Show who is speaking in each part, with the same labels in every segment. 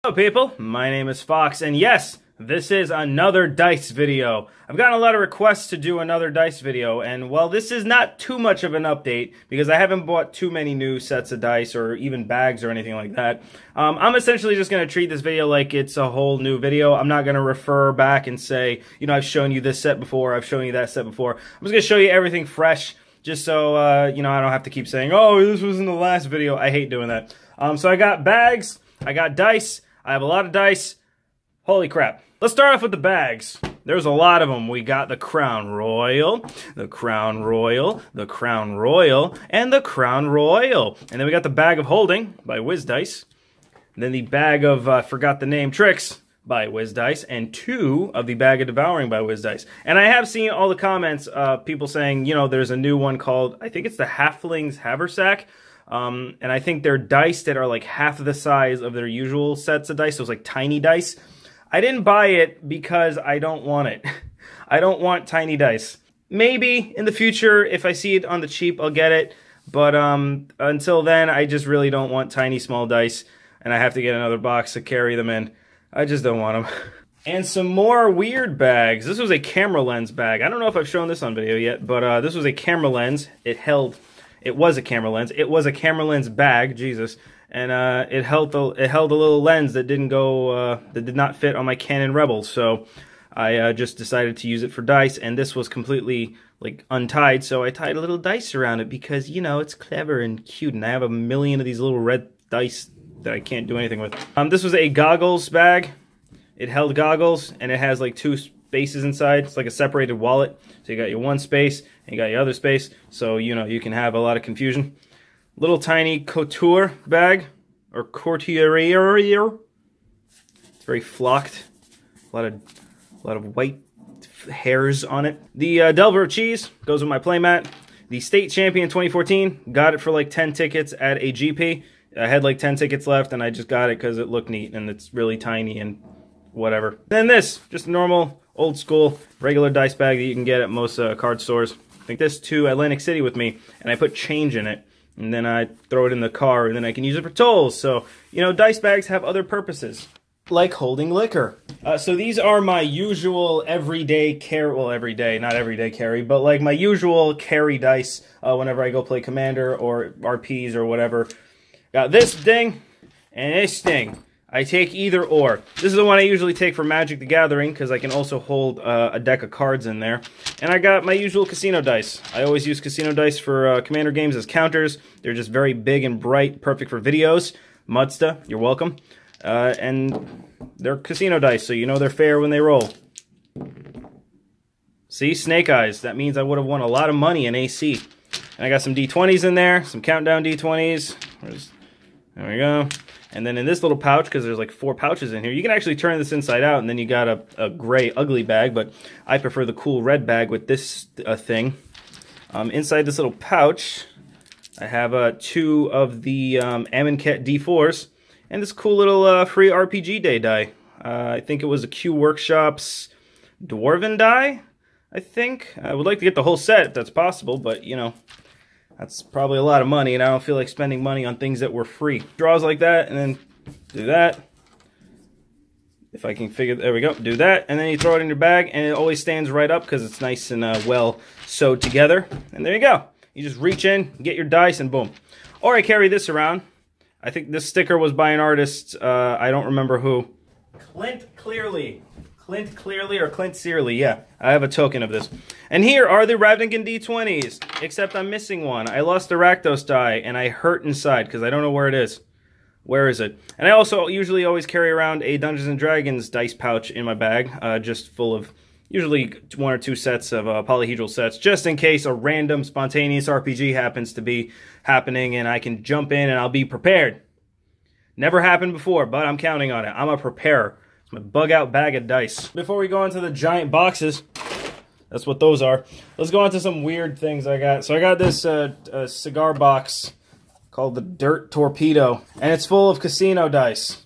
Speaker 1: Hello people, my name is Fox, and yes, this is another dice video. I've gotten a lot of requests to do another dice video, and while this is not too much of an update, because I haven't bought too many new sets of dice or even bags or anything like that, I'm essentially just going to treat this video like it's a whole new video. I'm not going to refer back and say, you know, I've shown you this set before, I've shown you that set before. I'm just going to show you everything fresh, just so, you know, I don't have to keep saying, oh, this was in the last video. I hate doing that. So I got bags, I got dice, I have a lot of dice. Holy crap. Let's start off with the bags. There's a lot of them. We got the Crown Royal, the Crown Royal, the Crown Royal, and the Crown Royal. And then we got the Bag of Holding by Wiz Dice. And then the Bag of, forgot the name, Tricks by Wiz Dice. And two of the Bag of Devouring by Wiz Dice. And I have seen all the comments, people saying, you know, there's a new one called, I think it's the Halfling's Haversack. And I think they're dice that are like half the size of their usual sets of dice. So it's like tiny dice. I didn't buy it because I don't want it. I don't want tiny dice. Maybe in the future, if I see it on the cheap, I'll get it. But until then, I just really don't want tiny small dice. And I have to get another box to carry them in. I just don't want them. And some more weird bags. This was a camera lens bag. I don't know if I've shown this on video yet, but this was a camera lens. It was a camera lens. It was a camera lens bag, Jesus, and it held a little lens that didn't go that did not fit on my Canon Rebel. So I just decided to use it for dice, and this was completely like untied. So I tied a little dice around it because, you know, it's clever and cute, and I have a million of these little red dice that I can't do anything with. This was a goggles bag. It held goggles, and it has like two spaces inside. It's like a separated wallet. So you got your one space and you got your other space. So, you know, you can have a lot of confusion. Little tiny couture bag or couturier. It's very flocked. A lot of white hairs on it. The Delver of Cheese goes with my playmat. The State Champion 2014, got it for like 10 tickets at a GP. I had like 10 tickets left and I just got it because it looked neat and it's really tiny and whatever. Then this, just a normal old school regular dice bag that you can get at most card stores. I take this to Atlantic City with me, and I put change in it, and then I throw it in the car, and then I can use it for tolls. So, you know, dice bags have other purposes, like holding liquor. So these are my usual everyday carry, well, everyday, not everyday carry, but like my usual carry dice whenever I go play Commander or RPs or whatever. Got this ding and this ding. I take either or. This is the one I usually take for Magic the Gathering because I can also hold a deck of cards in there. And I got my usual casino dice. I always use casino dice for Commander games as counters. They're just very big and bright, perfect for videos. Mudsta, you're welcome. And they're casino dice, so you know they're fair when they roll. See, snake eyes. That means I would have won a lot of money in AC. And I got some D20s in there, some countdown D20s. There we go. And then in this little pouch, because there's like 4 pouches in here, you can actually turn this inside out, and then you got a gray, ugly bag, but I prefer the cool red bag with this thing. Inside this little pouch, I have 2 of the Amonkhet D4s, and this cool little free RPG Day die. I think it was a Q Workshop's Dwarven die, I think. I would like to get the whole set if that's possible, but, you know, that's probably a lot of money, and I don't feel like spending money on things that were free. Draws like that, and then do that. If I can figure, there we go, do that, and then you throw it in your bag, and it always stands right up because it's nice and well sewed together. And there you go. You just reach in, get your dice, and boom. Or I carry this around. I think this sticker was by an artist, I don't remember who. Clint Clearly. Clint Clearly or Clint Searly, yeah. I have a token of this. And here are the Ravnican D20s, except I'm missing one. I lost the Rakdos die, and I hurt inside because I don't know where it is. Where is it? And I also usually always carry around a Dungeons & Dragons dice pouch in my bag, just full of usually 1 or 2 sets of polyhedral sets, just in case a random spontaneous RPG happens to be happening, and I can jump in and I'll be prepared. Never happened before, but I'm counting on it. I'm a preparer. It's my bug-out bag of dice. Before we go into the giant boxes, that's what those are, let's go into some weird things I got. So I got this cigar box called the Dirt Torpedo, and it's full of casino dice.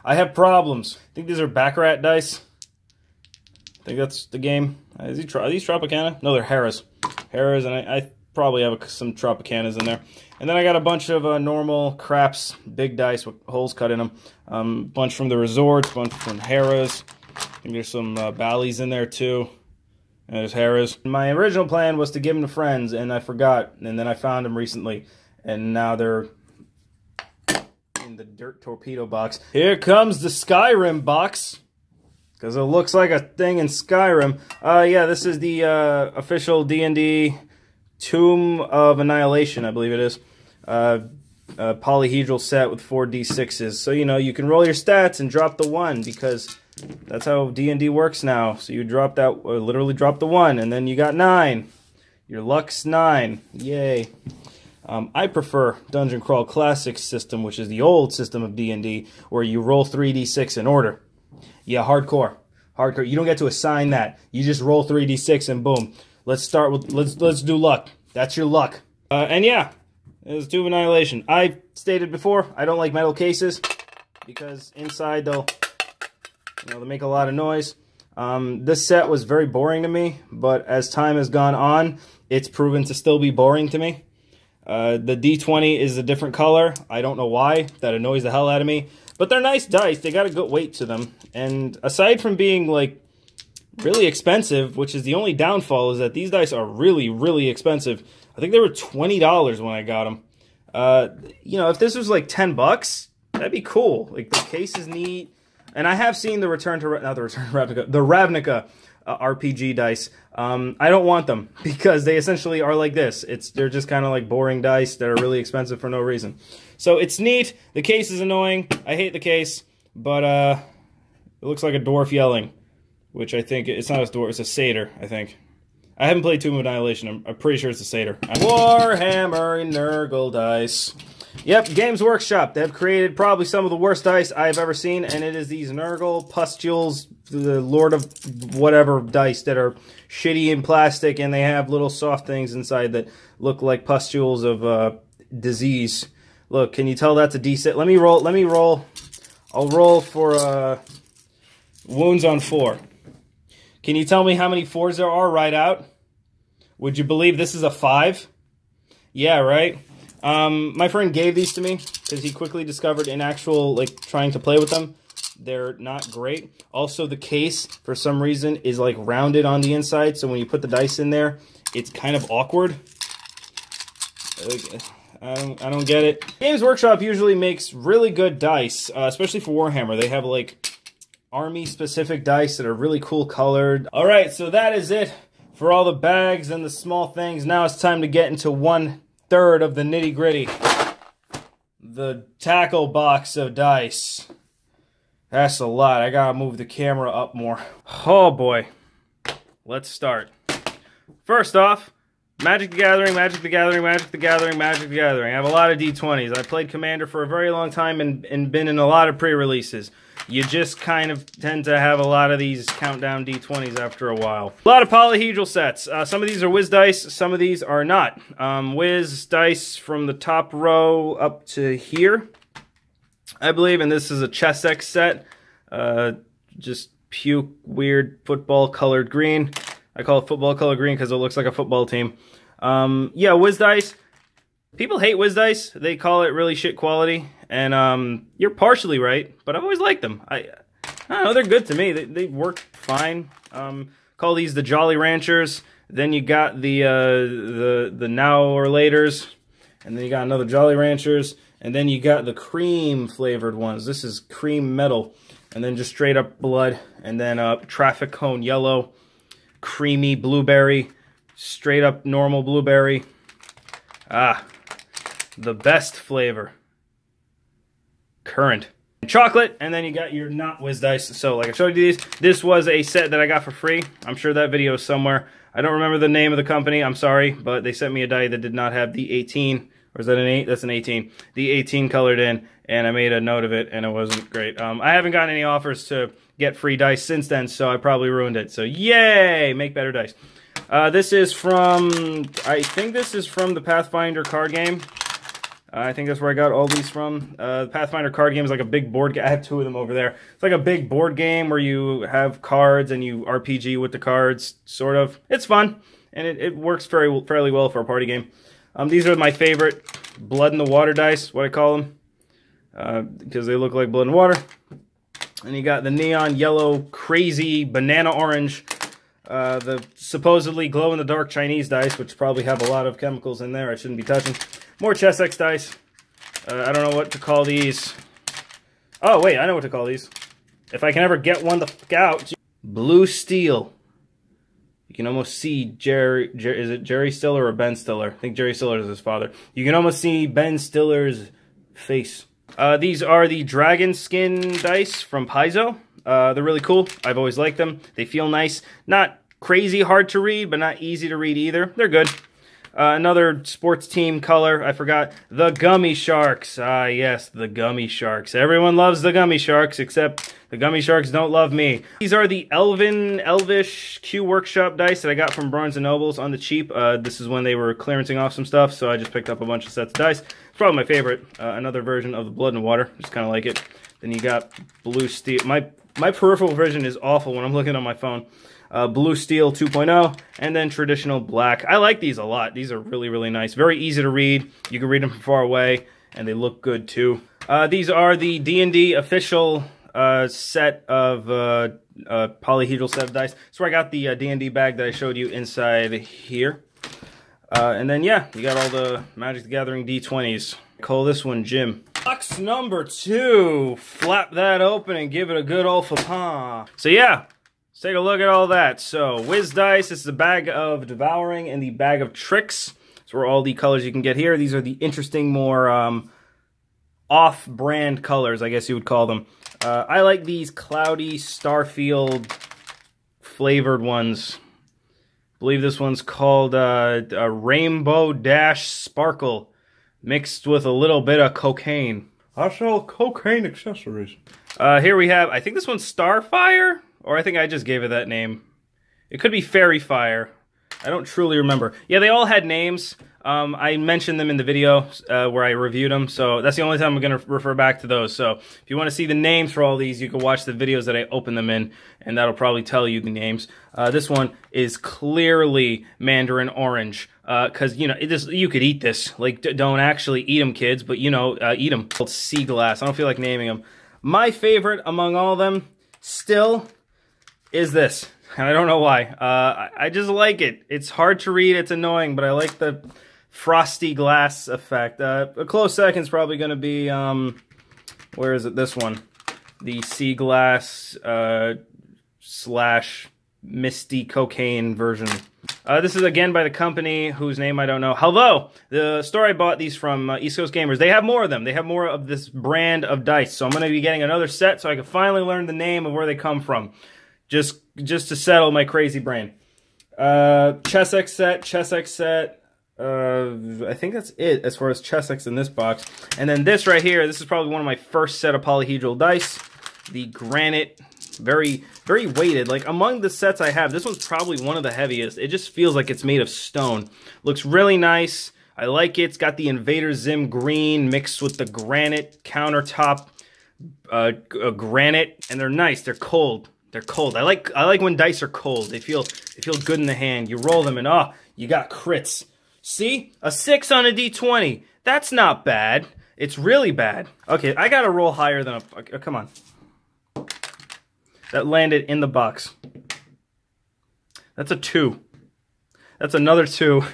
Speaker 1: I have problems. I think these are Baccarat dice. I think that's the game. Are these Tropicana? No, they're Harrah's. Harrah's, and I probably have some Tropicanas in there. And then I got a bunch of normal craps, big dice with holes cut in them. Bunch from the resorts, bunch from Harrah's. I think there's some Bally's in there too. And there's Harrah's. My original plan was to give them to friends, and I forgot. And then I found them recently, and now they're in the dirt torpedo box. Here comes the Skyrim box, because it looks like a thing in Skyrim. Yeah, this is the official D&D Tomb of Annihilation, I believe it is. A polyhedral set with 4d6s. So, you know, you can roll your stats and drop the 1, because that's how D&D works now. So you drop that, or literally drop the 1, and then you got 9. Your luck's 9. Yay. I prefer Dungeon Crawl Classic system, which is the old system of D&D, where you roll 3d6 in order. Yeah, hardcore. Hardcore. You don't get to assign that. You just roll 3d6 and boom. Let's start with, let's do luck. That's your luck. And yeah, it's Tomb of Annihilation. I stated before, I don't like metal cases, because inside they'll make a lot of noise. This set was very boring to me, but as time has gone on, it's proven to still be boring to me. The D20 is a different color. I don't know why. That annoys the hell out of me. But they're nice dice. They got a good weight to them. And aside from being, like, really expensive, which is the only downfall, is that these dice are really, really expensive. I think they were $20 when I got them. You know, if this was like $10, that'd be cool. Like, the case is neat. And I have seen the Ravnica RPG dice. I don't want them, because they essentially are like this. They're just kind of like boring dice that are really expensive for no reason. So it's neat. The case is annoying. I hate the case, but it looks like a dwarf yelling, which I think it's not a dwarf. It's a satyr, I think. I haven't played Tomb of Annihilation. I'm pretty sure it's a satyr. Warhammer Nurgle dice. Yep, Games Workshop. They've created probably some of the worst dice I've ever seen, and it is these Nurgle Pustules, the Lord of whatever dice that are shitty in plastic, and they have little soft things inside that look like pustules of disease. Look, can you tell that's a D6? Let me roll. I'll roll for wounds on 4. Can you tell me how many 4s there are right out? Would you believe this is a 5? Yeah, right? My friend gave these to me because he quickly discovered in actual, like, trying to play with them, they're not great. Also, the case, for some reason, is, like, rounded on the inside, so when you put the dice in there, it's kind of awkward. I don't get it. Games Workshop usually makes really good dice, especially for Warhammer. They have, like, army-specific dice that are really cool colored. Alright, so that is it for all the bags and the small things. Now it's time to get into 1/3 of the nitty-gritty. The tackle box of dice. That's a lot. I gotta move the camera up more. Oh boy. Let's start. First off, Magic the Gathering, Magic the Gathering, Magic the Gathering, Magic the Gathering. I have a lot of D20s. I played Commander for a very long time and been in a lot of pre-releases. You just kind of tend to have a lot of these countdown D20s after a while. A lot of polyhedral sets. Some of these are Wiz Dice, some of these are not. Wiz Dice from the top row up to here, I believe, and this is a Chessex set. Just puke, weird, football-colored green. I call it football-colored green because it looks like a football team. Yeah, Wiz Dice. People hate Wiz Dice. They call it really shit quality. And you're partially right, but I've always liked them. I don't know, they're good to me. They work fine. Call these the Jolly Ranchers. Then you got the Now or Laters. And then you got another Jolly Ranchers. And then you got the cream flavored ones. This is cream metal. And then just straight up blood. And then traffic cone yellow. Creamy blueberry. Straight up normal blueberry. Ah, the best flavor. Currant. Chocolate, and then you got your not Wiz Dice. So, like I showed you these, this was a set that I got for free. I'm sure that video is somewhere. I don't remember the name of the company, I'm sorry, but they sent me a die that did not have the 18, or is that an 8? That's an 18. The 18 colored in, and I made a note of it, and it wasn't great. I haven't gotten any offers to get free dice since then, so I probably ruined it. So, yay! Make better dice. This is from, I think this is from the Pathfinder card game. I think that's where I got all these from. The Pathfinder card game is like a big board game. I have 2 of them over there. It's like a big board game where you have cards and you RPG with the cards, sort of. It's fun, and it works fairly well for a party game. These are my favorite. blood in the water dice, what I call them, because they look like blood and water. And you got the neon yellow, crazy banana orange, the supposedly glow-in-the-dark Chinese dice, which probably have a lot of chemicals in there I shouldn't be touching. More Chessex dice. I don't know what to call these. Oh, wait, I know what to call these. If I can ever get one to fuck out. Blue Steel. You can almost see is it Jerry Stiller or Ben Stiller? I think Jerry Stiller is his father. You can almost see Ben Stiller's face. These are the dragon skin dice from Paizo. They're really cool. I've always liked them. They feel nice. Not crazy hard to read, but not easy to read either. They're good. Another sports team color, I forgot. The Gummy Sharks. Ah, yes, the Gummy Sharks. Everyone loves the Gummy Sharks, except the Gummy Sharks don't love me. These are the Elvish Q Workshop dice that I got from Barnes & Noble's on the cheap. This is when they were clearancing off some stuff, so I just picked up a bunch of sets of dice. It's probably my favorite. Another version of the Blood and Water. Just kind of like it. Then you got Blue Steel. My peripheral vision is awful when I'm looking on my phone. Blue Steel 2.0, and then traditional black. I like these a lot. These are really, really nice. Very easy to read. You can read them from far away, and they look good too. These are the D&D official set of polyhedral set of dice. So I got the D&D bag that I showed you inside here. And then, yeah, you got all the Magic the Gathering D20s. Call this one Jim. Box number 2. Flap that open and give it a good old fa-pa. So, yeah. Let's take a look at all that. So, Wiz Dice, this is the bag of Devouring and the bag of Tricks. So, are all the colors you can get here. These are the interesting, more off-brand colors, I guess you would call them. I like these cloudy Starfield flavored ones. I believe this one's called a Rainbow Dash Sparkle mixed with a little bit of cocaine. I sell cocaine accessories. Here we have, I think this one's Starfire? Or I think I just gave it that name. It could be Fairy Fire. I don't truly remember. Yeah, they all had names. I mentioned them in the video where I reviewed them, so that's the only time I'm going to refer back to those. So if you want to see the names for all these, you can watch the videos that I open them in, and that'll probably tell you the names. This one is clearly Mandarin Orange, because, you know, you could eat this. Like, don't actually eat them, kids, but, you know, eat them. It's Sea Glass. I don't feel like naming them. My favorite among all of them still is this, and I don't know why. I just like it. It's hard to read, it's annoying, but I like the frosty glass effect. A close second's probably going to be, where is it, this one? The Sea Glass / Misty Cocaine version. This is again by the company whose name I don't know. Although, the store I bought these from, East Coast Gamers, they have more of them. They have more of this brand of dice, so I'm going to be getting another set so I can finally learn the name of where they come from. Just to settle my crazy brain. Chessex set. I think that's it as far as Chessex in this box. And then this right here, this is probably one of my first set of polyhedral dice. The granite, very, very weighted. Like, among the sets I have, this one's probably one of the heaviest. It just feels like it's made of stone. Looks really nice. I like it. It's got the Invader Zim green mixed with the granite countertop granite. And they're nice. They're cold. They're cold. I like when dice are cold. They feel good in the hand. You roll them and you got crits. See? A 6 on a D20. That's not bad. It's really bad. Okay, I gotta roll higher than a... come on. That landed in the box. That's a 2. That's another 2. That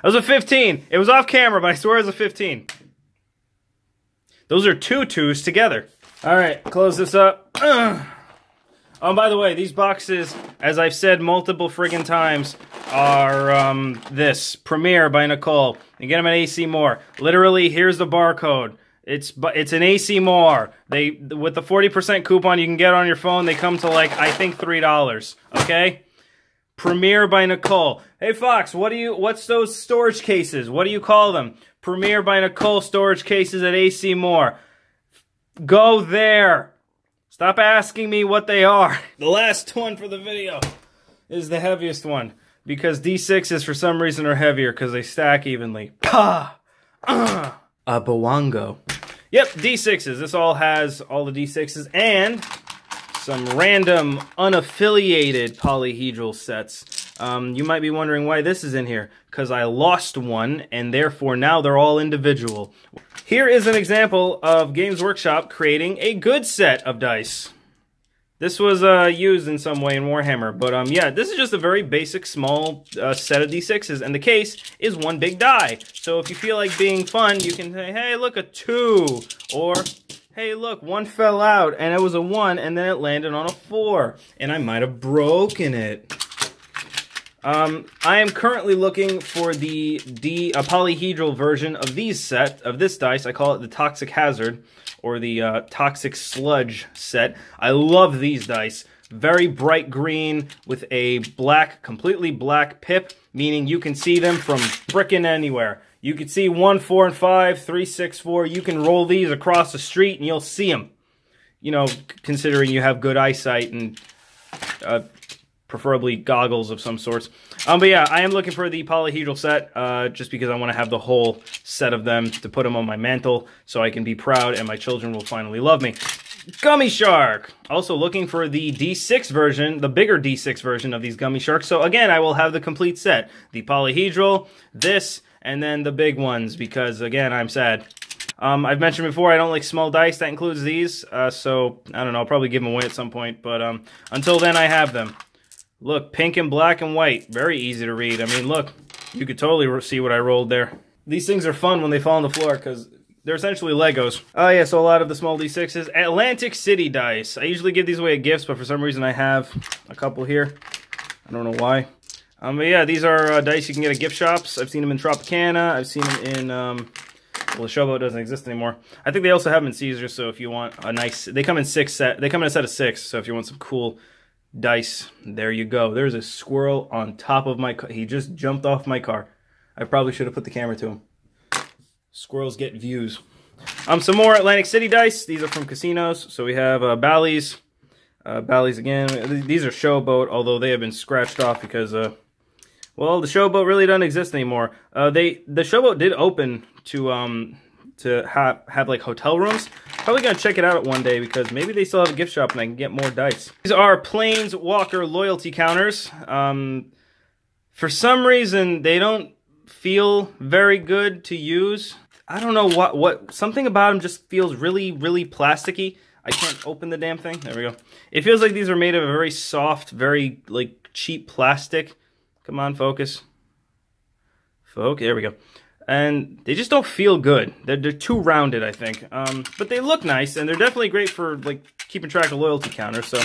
Speaker 1: was a 15. It was off camera, but I swear it was a 15. Those are 2 2s together. All right, close this up. Oh, by the way, these boxes, as I've said multiple friggin' times, are this Premiere by Nicole. You get them at AC Moore. Literally, here's the barcode. It's an AC Moore. With the 40% coupon you can get on your phone, they come to, like, I think $3. Okay, Premiere by Nicole. Hey Fox, what's those storage cases? What do you call them? Premiere by Nicole storage cases at AC Moore. Go there. Stop asking me what they are. The last one for the video is the heaviest one, because D6s for some reason are heavier because they stack evenly. A Bawango. Yep, D6s. This all has all the D6s and some random unaffiliated polyhedral sets. You might be wondering why this is in here. Because I lost one, and therefore now they're all individual. Here is an example of Games Workshop creating a good set of dice. This was used in some way in Warhammer, but yeah, this is just a very basic small set of D6s, and the case is one big die. So if you feel like being fun, you can say, hey, look, a 2, or hey, look, 1 fell out, and it was a 1, and then it landed on a 4, and I might have broken it. I am currently looking for the polyhedral version of this dice. I call it the Toxic Hazard, or the Toxic Sludge set. I love these dice. Very bright green with a completely black pip, meaning you can see them from frickin' anywhere. You can see 1, 4, and 5, 3, 6, 4. You can roll these across the street and you'll see them. You know, considering you have good eyesight and preferably goggles of some sorts. But yeah, I am looking for the polyhedral set, just because I want to have the whole set of them to put them on my mantle so I can be proud and my children will finally love me. Gummy Shark! Also looking for the D6 version, the bigger D6 version of these Gummy Sharks. So again, I will have the complete set. The polyhedral, this, and then the big ones, because again, I'm sad. I've mentioned before, I don't like small dice. That includes these, so I don't know, I'll probably give them away at some point, but until then, I have them. Look, pink and black and white. Very easy to read. I mean, look, you could totally see what I rolled there. These things are fun when they fall on the floor because they're essentially Legos. Oh yeah, so a lot of the small D6s. Atlantic City dice. I usually give these away at gifts, but for some reason I have a couple here. I don't know why. But yeah, these are dice you can get at gift shops. I've seen them in Tropicana. I've seen them in, well, the Showboat doesn't exist anymore. I think they also have them in Caesars, so if you want a nice, they come in a set of 6, so if you want some cool dice, there you go. There's a squirrel on top of my car. He just jumped off my car. I probably should have put the camera to him. Squirrels get views. Some more Atlantic City dice. These are from casinos. So we have Bally's. Bally's again. These are Showboat, although they have been scratched off because, well, the Showboat really doesn't exist anymore. The Showboat did open to have like hotel rooms. Probably gonna check it out one day because maybe they still have a gift shop and I can get more dice. These are Planeswalker loyalty counters. For some reason, they don't feel very good to use. I don't know what something about them just feels really, really plasticky. I can't open the damn thing. There we go. It feels like these are made of a very soft, very like cheap plastic. Come on, focus. There we go. And they just don't feel good. They're too rounded, I think. But they look nice, and they're definitely great for like keeping track of loyalty counters, so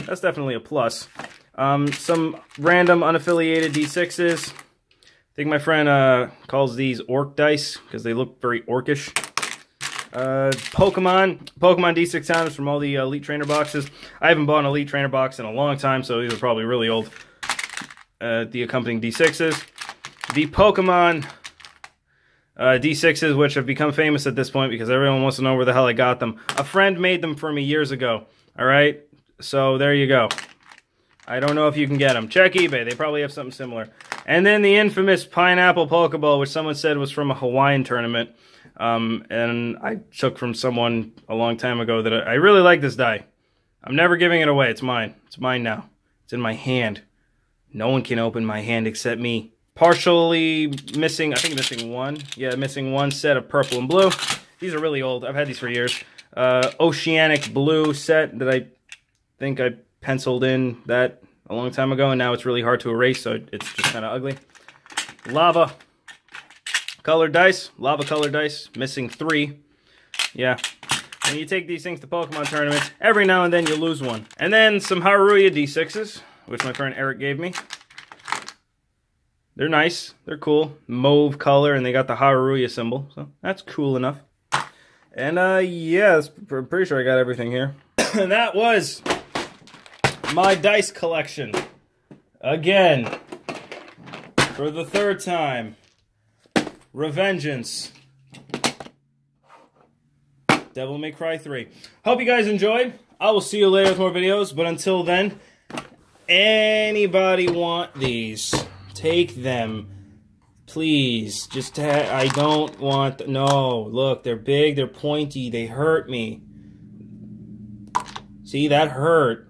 Speaker 1: that's definitely a plus. Some random unaffiliated D6s. I think my friend calls these Orc Dice, because they look very orcish. Pokemon D6 counters from all the Elite Trainer boxes. I haven't bought an Elite Trainer box in a long time, so these are probably really old. The accompanying D6s. The Pokemon D6s, which have become famous at this point because everyone wants to know where the hell I got them. A friend made them for me years ago. Alright? So there you go. I don't know if you can get them. Check eBay. They probably have something similar. And then the infamous Pineapple Pokeball, which someone said was from a Hawaiian tournament. And I took from someone a long time ago that I really like this die. I'm never giving it away. It's mine. It's mine now. It's in my hand. No one can open my hand except me. Partially missing, I think missing one. Yeah, missing one set of purple and blue. These are really old. I've had these for years. Oceanic blue set that I think I penciled in that a long time ago, and now it's really hard to erase, so it's just kind of ugly. Lava colored dice. Lava colored dice. Missing 3. Yeah. When you take these things to Pokemon tournaments, every now and then you lose one. And then some Haruya D6s, which my friend Eric gave me. They're nice. They're cool. Mauve color, and they got the Haruya symbol. So that's cool enough. And yeah, I'm pretty sure I got everything here. And that was my dice collection. Again. For the 3rd time. Revengeance. Devil May Cry 3. Hope you guys enjoyed. I will see you later with more videos. But until then, anybody want these? Take them, please. Just I don't want. No, look, they're big, they're pointy, they hurt me. See, that hurt.